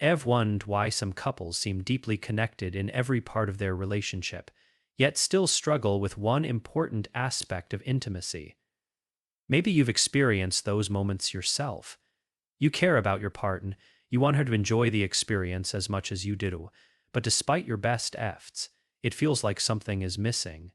I've wondered why some couples seem deeply connected in every part of their relationship, yet still struggle with one important aspect of intimacy. Maybe you've experienced those moments yourself. You care about your partner, you want her to enjoy the experience as much as you do, but despite your best efforts, it feels like something is missing.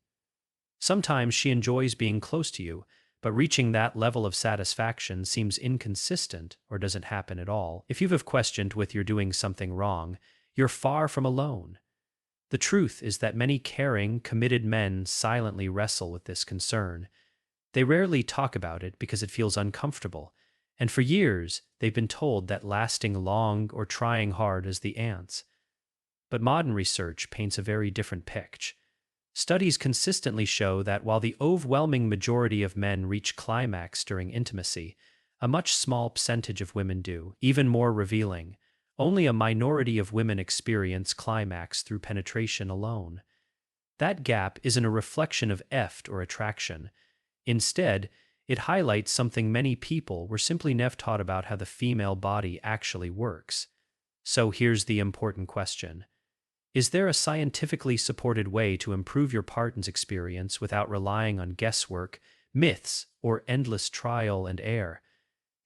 Sometimes she enjoys being close to you, but reaching that level of satisfaction seems inconsistent or doesn't happen at all. If you've questioned whether you're doing something wrong, you're far from alone. The truth is that many caring, committed men silently wrestle with this concern. They rarely talk about it because it feels uncomfortable, and for years they've been told that lasting long or trying hard is the answer. But modern research paints a very different picture. Studies consistently show that while the overwhelming majority of men reach climax during intimacy, a much small percentage of women do. Even more revealing, only a minority of women experience climax through penetration alone. That gap isn't a reflection of effort or attraction. Instead, it highlights something many people were simply never taught about: how the female body actually works. So here's the important question. Is there a scientifically supported way to improve your partner's experience without relying on guesswork, myths, or endless trial and error?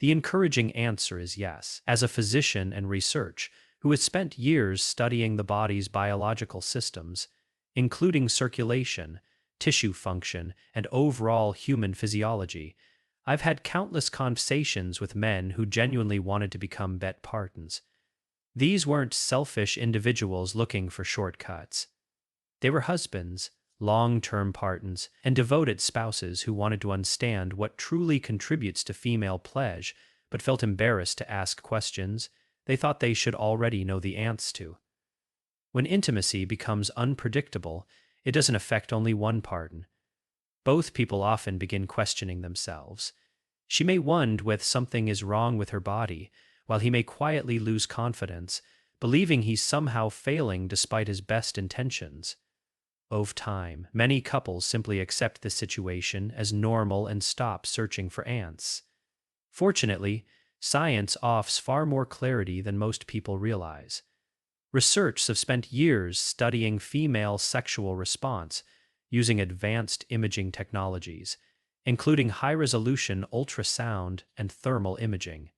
The encouraging answer is yes. As a physician and researcher who has spent years studying the body's biological systems, including circulation, tissue function, and overall human physiology, I've had countless conversations with men who genuinely wanted to become better partners. These weren't selfish individuals looking for shortcuts. They were husbands, long-term partners, and devoted spouses who wanted to understand what truly contributes to female pleasure, but felt embarrassed to ask questions they thought they should already know the answer to. When intimacy becomes unpredictable, it doesn't affect only one partner. Both people often begin questioning themselves. She may wonder whether something is wrong with her body, while he may quietly lose confidence, believing he's somehow failing despite his best intentions. Over time, many couples simply accept this situation as normal and stop searching for answers. Fortunately, science offers far more clarity than most people realize. Researchers have spent years studying female sexual response using advanced imaging technologies, including high-resolution ultrasound and thermal imaging.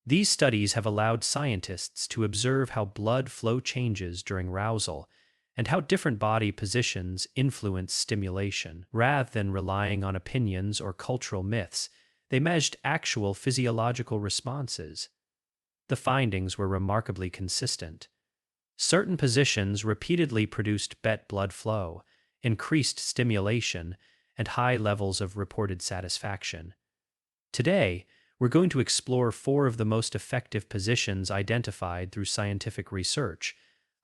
These studies have allowed scientists to observe how blood flow changes during arousal and how different body positions influence stimulation. Rather than relying on opinions or cultural myths, they measured actual physiological responses. The findings were remarkably consistent. Certain positions repeatedly produced better blood flow, increased stimulation, and high levels of reported satisfaction. Today, we're going to explore 4 of the most effective positions identified through scientific research,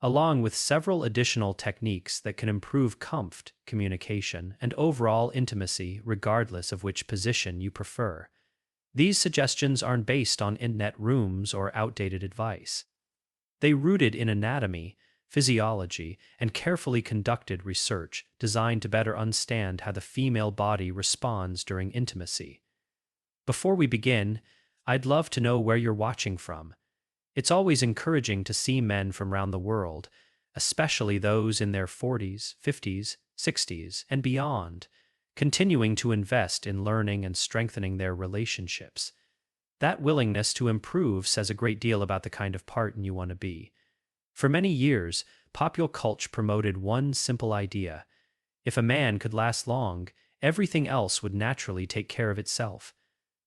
along with several additional techniques that can improve comfort, communication, and overall intimacy regardless of which position you prefer. These suggestions aren't based on internet rumors or outdated advice. They're rooted in anatomy, physiology, and carefully conducted research designed to better understand how the female body responds during intimacy. Before we begin, I'd love to know where you're watching from. It's always encouraging to see men from around the world, especially those in their 40s, 50s, 60s, and beyond, continuing to invest in learning and strengthening their relationships. That willingness to improve says a great deal about the kind of partner you want to be. For many years, popular culture promoted one simple idea: if a man could last long, everything else would naturally take care of itself.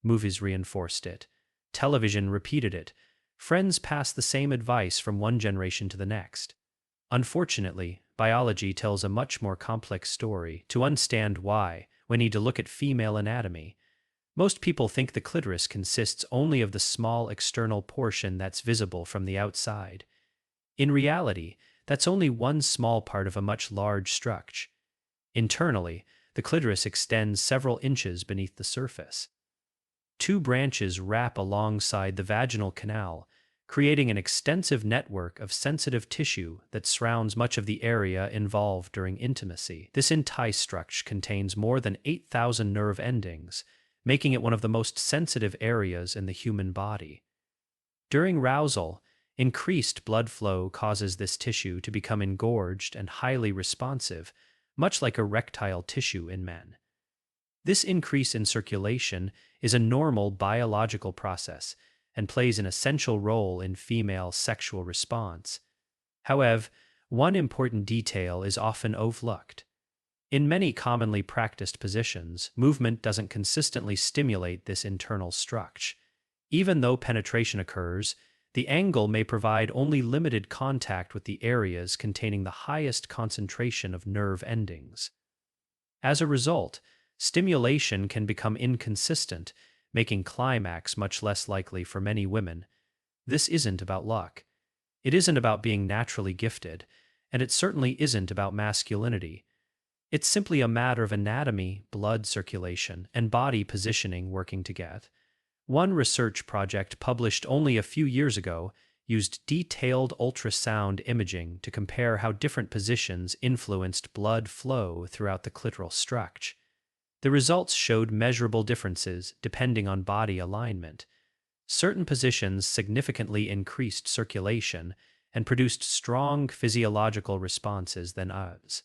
Movies reinforced it. Television repeated it. Friends passed the same advice from one generation to the next. Unfortunately, biology tells a much more complex story. To understand why, we need to look at female anatomy. Most people think the clitoris consists only of the small external portion that's visible from the outside. In reality, that's only one small part of a much large structure. Internally, the clitoris extends several inches beneath the surface. 2 branches wrap alongside the vaginal canal, creating an extensive network of sensitive tissue that surrounds much of the area involved during intimacy. This entire structure contains more than 8,000 nerve endings, making it one of the most sensitive areas in the human body. During arousal, Increased blood flow causes this tissue to become engorged and highly responsive, much like erectile tissue in men. This increase in circulation is a normal biological process and plays an essential role in female sexual response. However, one important detail is often overlooked. In many commonly practiced positions, movement doesn't consistently stimulate this internal structure. Even though penetration occurs, the angle may provide only limited contact with the areas containing the highest concentration of nerve endings. As a result, stimulation can become inconsistent, making climax much less likely for many women. This isn't about luck. It isn't about being naturally gifted, and it certainly isn't about masculinity. It's simply a matter of anatomy, blood circulation, and body positioning working together. One research project published only a few years ago used detailed ultrasound imaging to compare how different positions influenced blood flow throughout the clitoral structure. The results showed measurable differences depending on body alignment. Certain positions significantly increased circulation and produced strong physiological responses than others.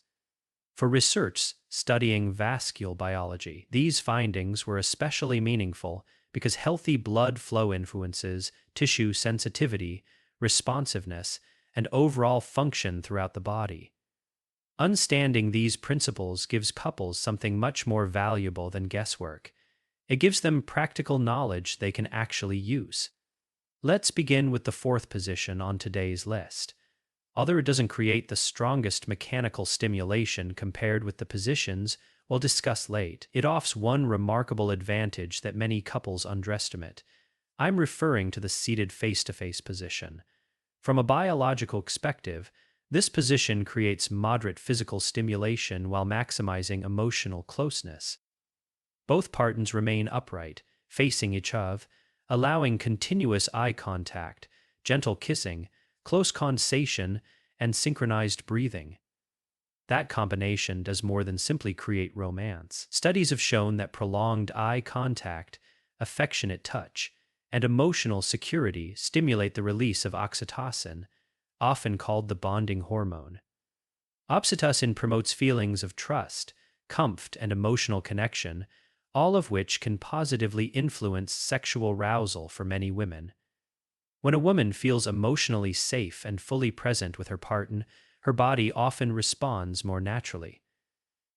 For research studying vascular biology, these findings were especially meaningful because healthy blood flow influences tissue sensitivity, responsiveness, and overall function throughout the body. Understanding these principles gives couples something much more valuable than guesswork. It gives them practical knowledge they can actually use. Let's begin with the fourth position on today's list. Although it doesn't create the strongest mechanical stimulation compared with the positions we'll discuss later, it offers one remarkable advantage that many couples underestimate. I'm referring to the seated face-to-face position. From a biological perspective, this position creates moderate physical stimulation while maximizing emotional closeness. Both partners remain upright, facing each other, allowing continuous eye contact, gentle kissing, close conversation, and synchronized breathing. That combination does more than simply create romance. Studies have shown that prolonged eye contact, affectionate touch, and emotional security stimulate the release of oxytocin, often called the bonding hormone. Oxytocin promotes feelings of trust, comfort, and emotional connection, all of which can positively influence sexual arousal for many women. When a woman feels emotionally safe and fully present with her partner, her body often responds more naturally.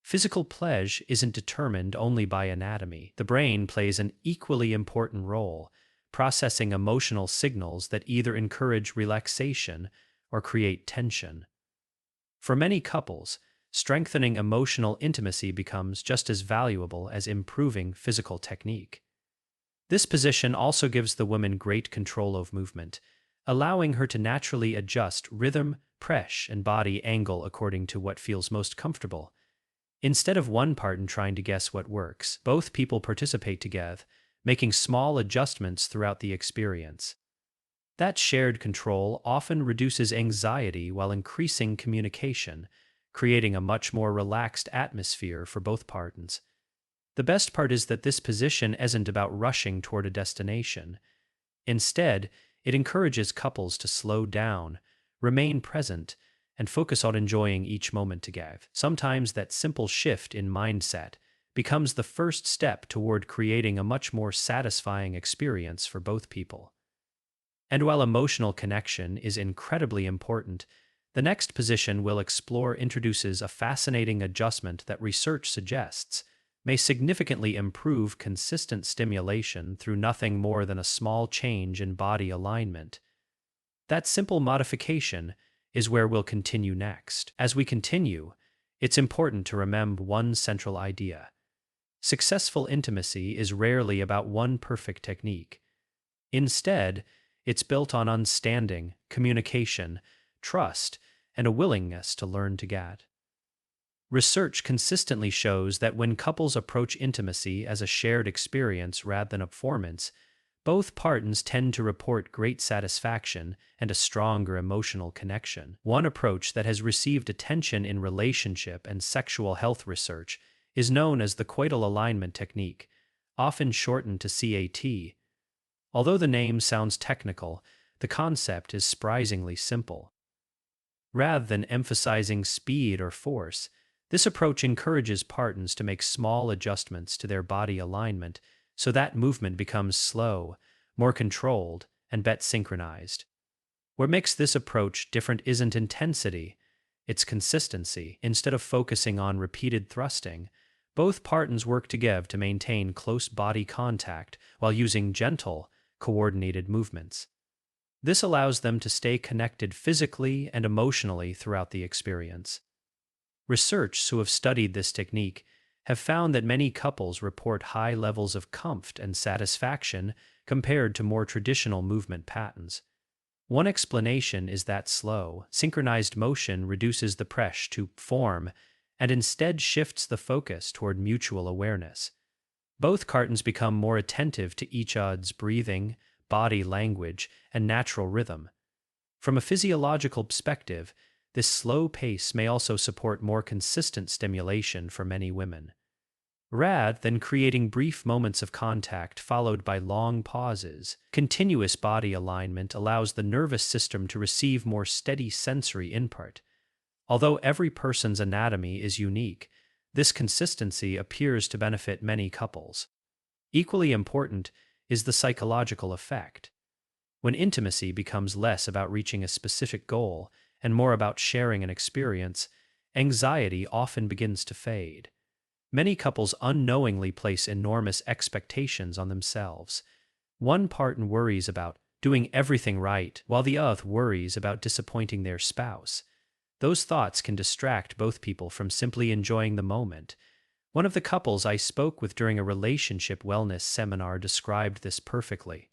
Physical pleasure isn't determined only by anatomy. The brain plays an equally important role, processing emotional signals that either encourage relaxation or create tension. For many couples, strengthening emotional intimacy becomes just as valuable as improving physical technique. This position also gives the woman great control of movement, allowing her to naturally adjust rhythm, pressure, and body angle according to what feels most comfortable. Instead of one partner trying to guess what works, both people participate together, making small adjustments throughout the experience. That shared control often reduces anxiety while increasing communication, creating a much more relaxed atmosphere for both partners. The best part is that this position isn't about rushing toward a destination. Instead, it encourages couples to slow down, remain present, and focus on enjoying each moment together. Sometimes that simple shift in mindset becomes the first step toward creating a much more satisfying experience for both people. And while emotional connection is incredibly important, the next position we'll explore introduces a fascinating adjustment that research suggests may significantly improve consistent stimulation through nothing more than a small change in body alignment. That simple modification is where we'll continue next. As we continue, it's important to remember one central idea. Successful intimacy is rarely about one perfect technique. Instead, it's built on understanding, communication, trust, and a willingness to learn together. Research consistently shows that when couples approach intimacy as a shared experience rather than a performance, both partners tend to report great satisfaction and a stronger emotional connection. One approach that has received attention in relationship and sexual health research is known as the coital alignment technique, often shortened to CAT. Although the name sounds technical, The concept is surprisingly simple. Rather than emphasizing speed or force, this approach encourages partners to make small adjustments to their body alignment so that movement becomes slow, more controlled, and better synchronized. What makes this approach different isn't intensity, it's consistency. Instead of focusing on repeated thrusting, both partners work together to maintain close body contact while using gentle, coordinated movements. This allows them to stay connected physically and emotionally throughout the experience. Researchers who have studied this technique have found that many couples report high levels of comfort and satisfaction compared to more traditional movement patterns. One explanation is that slow, synchronized motion reduces the pressure to form and instead shifts the focus toward mutual awareness. Both partners become more attentive to each other's breathing, body language, and natural rhythm. From a physiological perspective, this slow pace may also support more consistent stimulation for many women. Rather than creating brief moments of contact followed by long pauses, continuous body alignment allows the nervous system to receive more steady sensory input. Although every person's anatomy is unique, this consistency appears to benefit many couples. Equally important is the psychological effect. When intimacy becomes less about reaching a specific goal and more about sharing an experience, anxiety often begins to fade. Many couples unknowingly place enormous expectations on themselves. One partner worries about doing everything right, while the other worries about disappointing their spouse. Those thoughts can distract both people from simply enjoying the moment. One of the couples I spoke with during a relationship wellness seminar described this perfectly.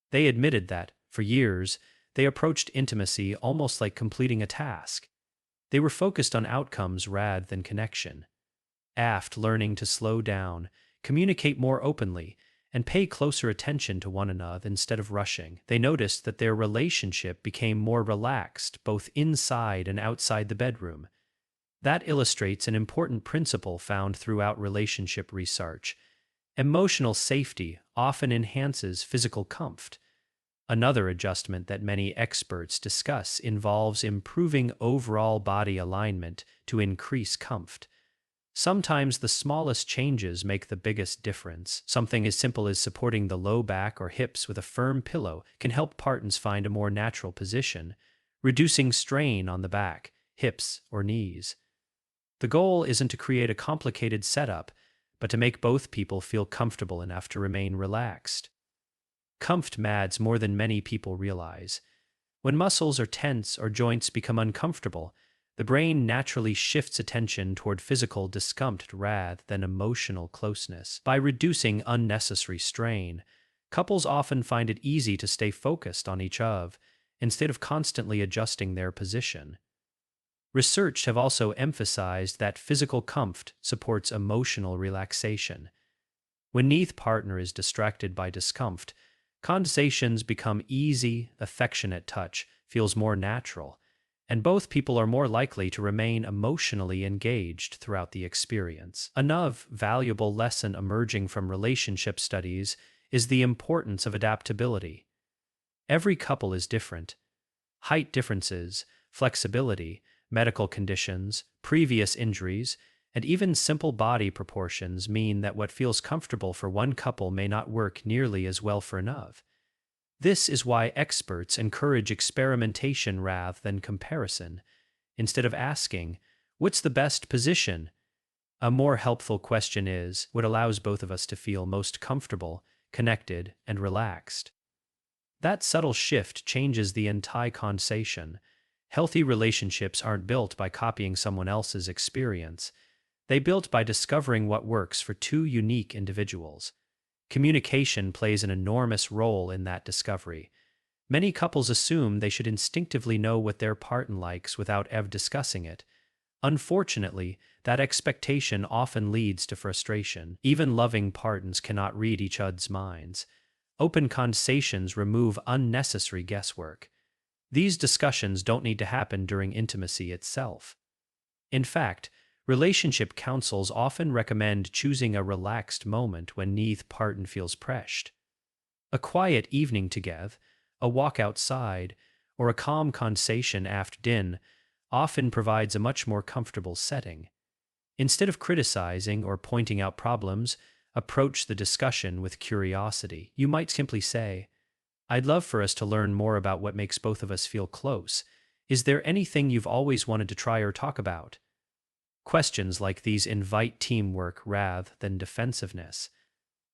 They admitted that, for years, they approached intimacy almost like completing a task. They were focused on outcomes rather than connection. After learning to slow down, communicate more openly, and pay closer attention to one another instead of rushing, they noticed that their relationship became more relaxed both inside and outside the bedroom. That illustrates an important principle found throughout relationship research. Emotional safety often enhances physical comfort. Another adjustment that many experts discuss involves improving overall body alignment to increase comfort. Sometimes the smallest changes make the biggest difference. Something as simple as supporting the low back or hips with a firm pillow can help partners find a more natural position, reducing strain on the back, hips, or knees. The goal isn't to create a complicated setup, but to make both people feel comfortable enough to remain relaxed. Comfort matters more than many people realize. When muscles are tense or joints become uncomfortable, the brain naturally shifts attention toward physical discomfort rather than emotional closeness. By reducing unnecessary strain, couples often find it easy to stay focused on each other instead of constantly adjusting their position. Research have also emphasized that physical comfort supports emotional relaxation. When neither partner is distracted by discomfort, conversations become easy, affectionate touch feels more natural, and both people are more likely to remain emotionally engaged throughout the experience. Another valuable lesson emerging from relationship studies is the importance of adaptability. Every couple is different. Height differences, flexibility, medical conditions, previous injuries, and even simple body proportions mean that what feels comfortable for one couple may not work nearly as well for another. This is why experts encourage experimentation rather than comparison. Instead of asking, "What's the best position?" a more helpful question is, "What allows both of us to feel most comfortable, connected, and relaxed?" That subtle shift changes the entire conversation. Healthy relationships aren't built by copying someone else's experience. They're built by discovering what works for two unique individuals. Communication plays an enormous role in that discovery. Many couples assume they should instinctively know what their partner likes without ever discussing it. Unfortunately, that expectation often leads to frustration. Even loving partners cannot read each other's minds. Open conversations remove unnecessary guesswork. These discussions don't need to happen during intimacy itself. In fact, relationship counsels often recommend choosing a relaxed moment when neither partner feels pressured. A quiet evening together, A walk outside, or a calm conversation after dinner often provides a much more comfortable setting. Instead of criticizing or pointing out problems, approach the discussion with curiosity. You might simply say, I'd love for us to learn more about what makes both of us feel close. Is there anything you've always wanted to try or talk about? Questions like these invite teamwork rather than defensiveness.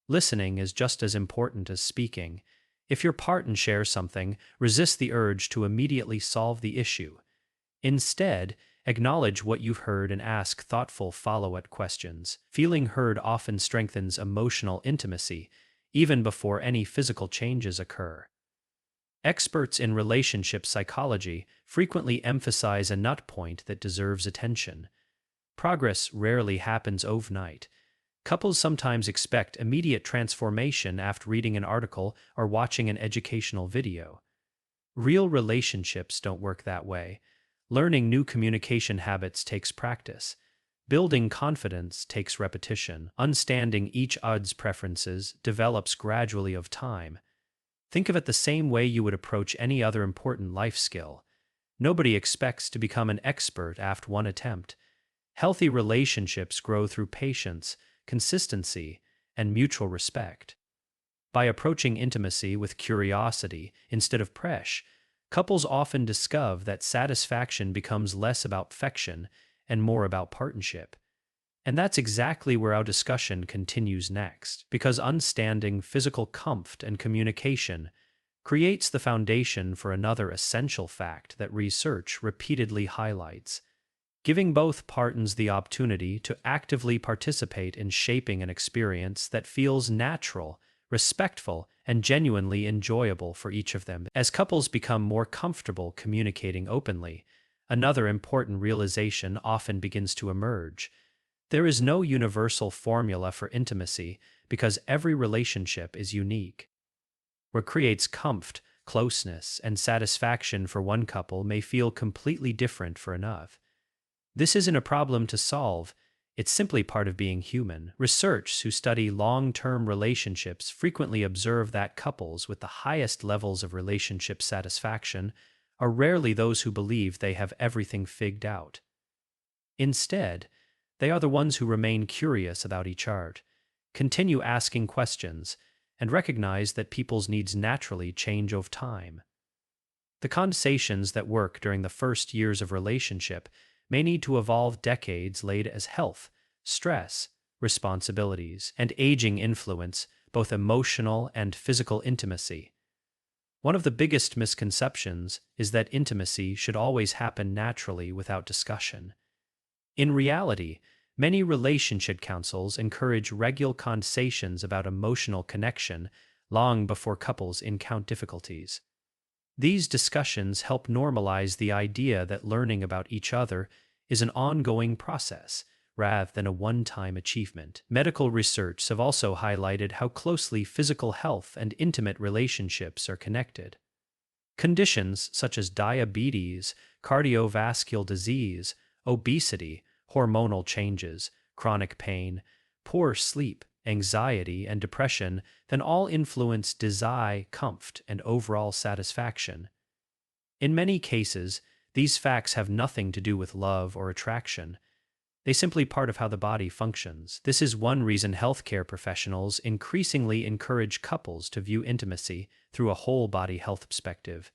Listening is just as important as speaking. If your partner shares something, resist the urge to immediately solve the issue. Instead, acknowledge what you've heard and ask thoughtful follow-up questions. Feeling heard often strengthens emotional intimacy, even before any physical changes occur. Experts in relationship psychology frequently emphasize a nut point that deserves attention. Progress rarely happens overnight. Couples sometimes expect immediate transformation after reading an article or watching an educational video. Real relationships don't work that way. Learning new communication habits takes practice. Building confidence takes repetition. Understanding each other's preferences develops gradually over time. Think of it the same way you would approach any other important life skill. Nobody expects to become an expert after one attempt. Healthy relationships grow through patience, consistency, and mutual respect. By approaching intimacy with curiosity instead of pressure, couples often discover that satisfaction becomes less about perfection and more about partnership. And that's exactly where our discussion continues next, because understanding physical comfort and communication creates the foundation for another essential fact that research repeatedly highlights. Giving both partners the opportunity to actively participate in shaping an experience that feels natural, respectful, and genuinely enjoyable for each of them. As couples become more comfortable communicating openly, another important realization often begins to emerge. There is no universal formula for intimacy because every relationship is unique. What creates comfort, closeness, and satisfaction for one couple may feel completely different for another. This isn't a problem to solve, it's simply part of being human. Researchers who study long-term relationships frequently observe that couples with the highest levels of relationship satisfaction are rarely those who believe they have everything figured out. Instead, they are the ones who remain curious about each other, continue asking questions, and recognize that people's needs naturally change over time. The conversations that work during the first years of relationship may need to evolve decades later as health, stress, responsibilities, and aging influence both emotional and physical intimacy. One of the biggest misconceptions is that intimacy should always happen naturally without discussion. In reality, many relationship counsels encourage regular conversations about emotional connection long before couples encounter difficulties. These discussions help normalize the idea that learning about each other is an ongoing process rather than a one-time achievement. Medical research have also highlighted how closely physical health and intimate relationships are connected. Conditions such as diabetes, cardiovascular disease, obesity, hormonal changes, chronic pain, poor sleep, anxiety, and depression then all influence desire, comfort, and overall satisfaction. In many cases, these facts have nothing to do with love or attraction. They simply part of how the body functions. This is one reason healthcare professionals increasingly encourage couples to view intimacy through a whole body health perspective.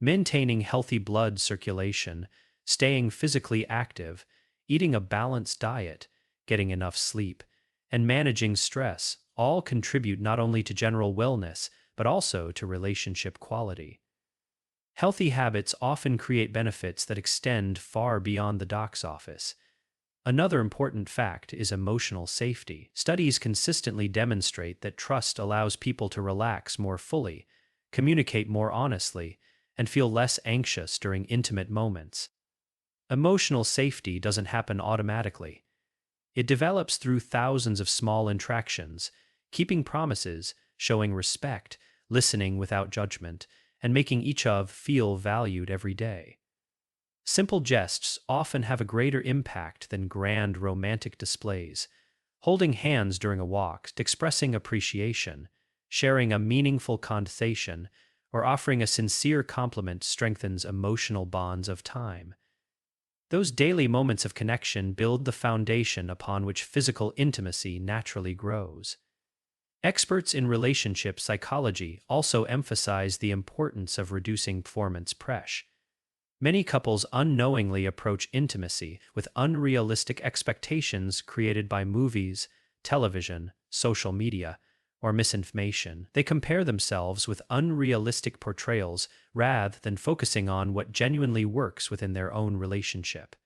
Maintaining healthy blood circulation, staying physically active, eating a balanced diet, getting enough sleep, and managing stress all contribute not only to general wellness, but also to relationship quality. Healthy habits often create benefits that extend far beyond the doc's office. Another important fact is emotional safety. Studies consistently demonstrate that trust allows people to relax more fully, communicate more honestly, and feel less anxious during intimate moments. Emotional safety doesn't happen automatically. It develops through thousands of small interactions, keeping promises, showing respect, listening without judgment, and making each of feel valued every day. Simple gestes often have a greater impact than grand romantic displays. Holding hands during a walk, expressing appreciation, sharing a meaningful conversation, or offering a sincere compliment strengthens emotional bonds of time. Those daily moments of connection build the foundation upon which physical intimacy naturally grows. Experts in relationship psychology also emphasize the importance of reducing performance pressure. Many couples unknowingly approach intimacy with unrealistic expectations created by movies, television, social media, or misinformation. They compare themselves with unrealistic portrayals rather than focusing on what genuinely works within their own relationship.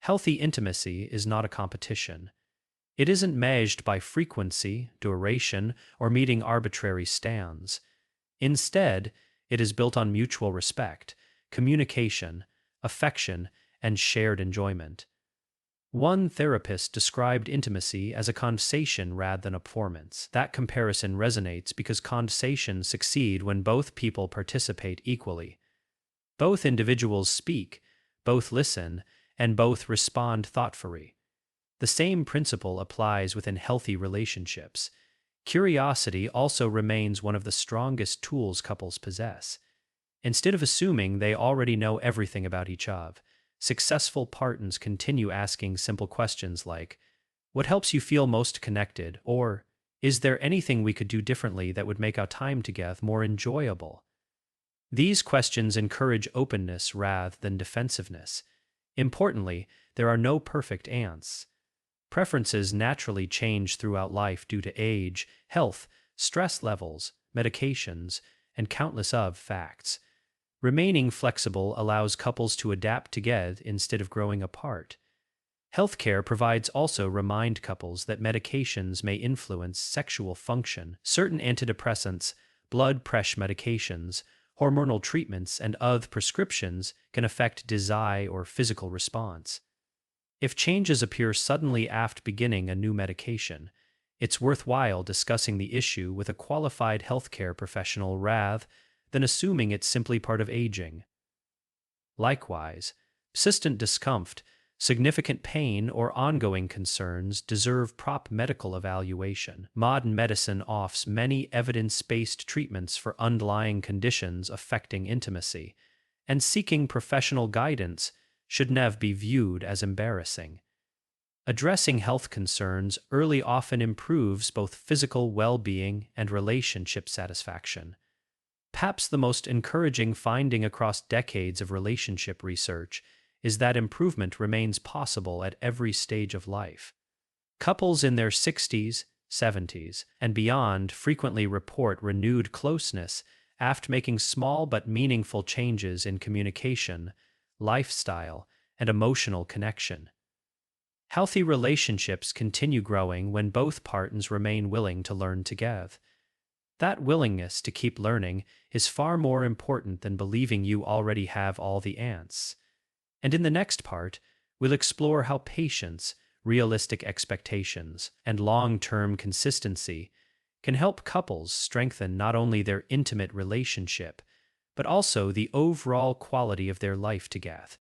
Healthy intimacy is not a competition. It isn't measured by frequency, duration, or meeting arbitrary standards. Instead, it is built on mutual respect, communication, affection, and shared enjoyment. One therapist described intimacy as a conversation rather than a performance. That comparison resonates because conversations succeed when both people participate equally. Both individuals speak, both listen, and both respond thoughtfully. The same principle applies within healthy relationships. Curiosity also remains one of the strongest tools couples possess. Instead of assuming they already know everything about each other, successful partners continue asking simple questions like, "What helps you feel most connected?" or "Is there anything we could do differently that would make our time together more enjoyable?" These questions encourage openness rather than defensiveness. Importantly, there are no perfect answers. Preferences naturally change throughout life due to age, health, stress levels, medications, and countless other facts. Remaining flexible allows couples to adapt together instead of growing apart. Healthcare provides also remind couples that medications may influence sexual function. Certain antidepressants, blood pressure medications, hormonal treatments, and other prescriptions can affect desire or physical response. If changes appear suddenly after beginning a new medication, it's worthwhile discussing the issue with a qualified healthcare professional rather than assuming it's simply part of aging. Likewise, persistent discomfort, significant pain, or ongoing concerns deserve proper medical evaluation. Modern medicine offers many evidence-based treatments for underlying conditions affecting intimacy, and seeking professional guidance should never be viewed as embarrassing. Addressing health concerns early often improves both physical well-being and relationship satisfaction. Perhaps the most encouraging finding across decades of relationship research is that improvement remains possible at every stage of life. Couples in their 60s, 70s, and beyond frequently report renewed closeness after making small but meaningful changes in communication, lifestyle, and emotional connection. Healthy relationships continue growing when both partners remain willing to learn together. That willingness to keep learning is far more important than believing you already have all the answers. And in the next part, we'll explore how patience, realistic expectations, and long-term consistency can help couples strengthen not only their intimate relationship, but also the overall quality of their life together.